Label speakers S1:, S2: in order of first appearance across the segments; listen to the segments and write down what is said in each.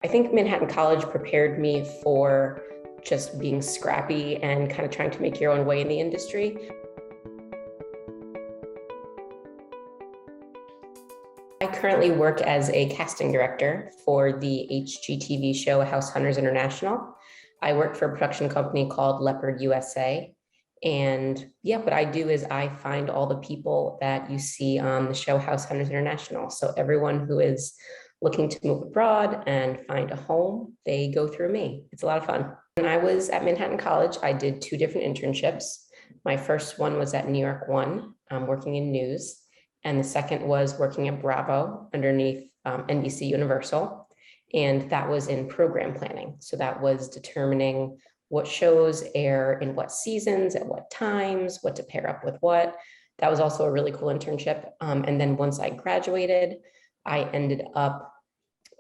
S1: I think Manhattan College prepared me for just being scrappy and kind of trying to make your own way in the industry. I currently work as a casting director for the HGTV show House Hunters International. I work for a production company called Leopard USA. And yeah, what I do is I find all the people that you see on the show House Hunters International. So everyone who is looking to move abroad and find a home, they go through me. It's a lot of fun. When I was at Manhattan College, I did 2 different internships. My first one was at New York One, working in news. And the second was working at Bravo underneath NBC Universal. And that was in program planning. So that was determining what shows air in what seasons, at what times, what to pair up with what. That was also a really cool internship. And then once I graduated, I ended up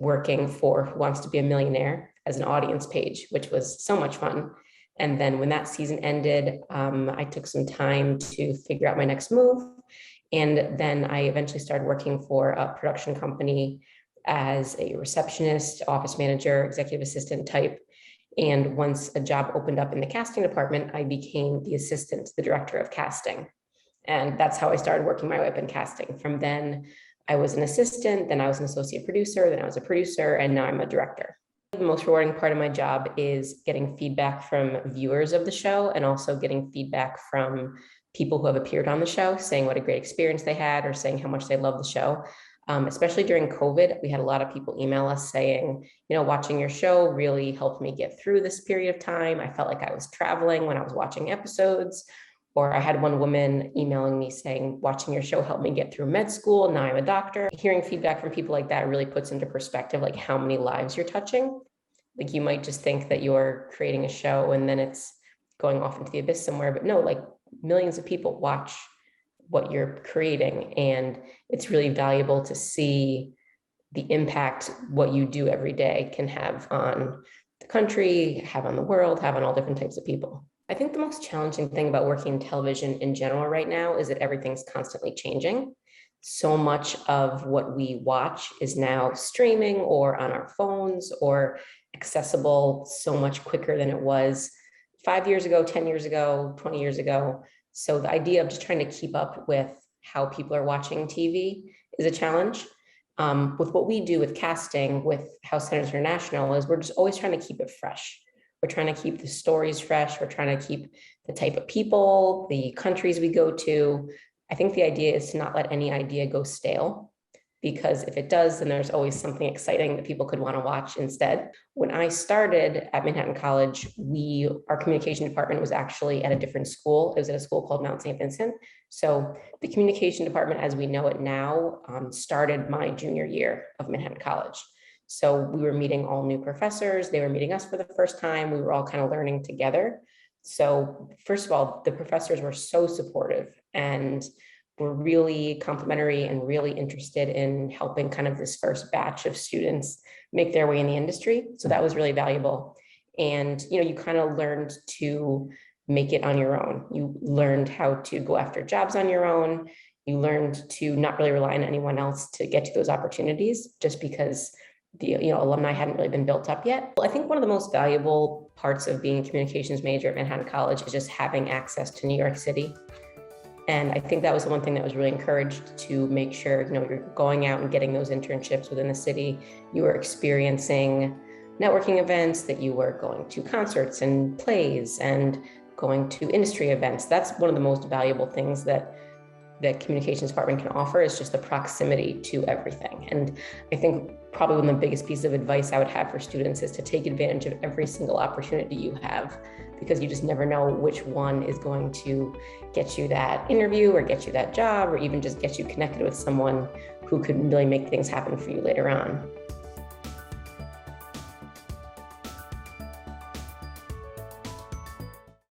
S1: working for Who Wants to Be a Millionaire as an audience page, which was so much fun. And then when that season ended, I took some time to figure out my next move. And then I eventually started working for a production company as a receptionist, office manager, executive assistant type. And once a job opened up in the casting department, I became the assistant to the director of casting. And that's how I started working my way up in casting. From then, I was an assistant, then I was an associate producer, then I was a producer, and now I'm a director. The most rewarding part of my job is getting feedback from viewers of the show and also getting feedback from people who have appeared on the show, saying what a great experience they had or saying how much they love the show. Especially during COVID, we had a lot of people email us saying, watching your show really helped me get through this period of time. I felt like I was traveling when I was watching episodes. Or I had one woman emailing me saying, watching your show helped me get through med school. Now I'm a doctor. Hearing feedback from people like that really puts into perspective, like how many lives you're touching. Like you might just think that you're creating a show and then it's going off into the abyss somewhere, but no, like millions of people watch what you're creating. And it's really valuable to see the impact what you do every day can have on the country, have on the world, have on all different types of people. I think the most challenging thing about working in television in general right now is that everything's constantly changing. So much of what we watch is now streaming or on our phones or accessible so much quicker than it was 5 years ago, 10 years ago, 20 years ago. So the idea of just trying to keep up with how people are watching TV is a challenge. With what we do with casting with House Hunters International is we're just always trying to keep it fresh. We're trying to keep the stories fresh. We're trying to keep the type of people, the countries we go to. I think the idea is to not let any idea go stale, because if it does, then there's always something exciting that people could want to watch instead. When I started at Manhattan College, our communication department was actually at a different school. It was at a school called Mount St. Vincent. So the communication department as we know it now started my junior year of Manhattan College. So we were meeting all new professors. They were meeting us for the first time. We were all kind of learning together. So first of all, the professors were so supportive and were really complimentary and really interested in helping kind of this first batch of students make their way in the industry. So that was really valuable. And, you kind of learned to make it on your own. You learned how to go after jobs on your own. You learned to not really rely on anyone else to get to those opportunities just because the alumni hadn't really been built up yet. I think one of the most valuable parts of being a communications major at Manhattan College is just having access to New York City. And I think that was the one thing that was really encouraged to make sure, you're going out and getting those internships within the city. You were experiencing networking events, that you were going to concerts and plays and going to industry events. That's one of the most valuable things that the communications department can offer is just the proximity to everything. And I think probably one of the biggest pieces of advice I would have for students is to take advantage of every single opportunity you have, because you just never know which one is going to get you that interview or get you that job or even just get you connected with someone who could really make things happen for you later on.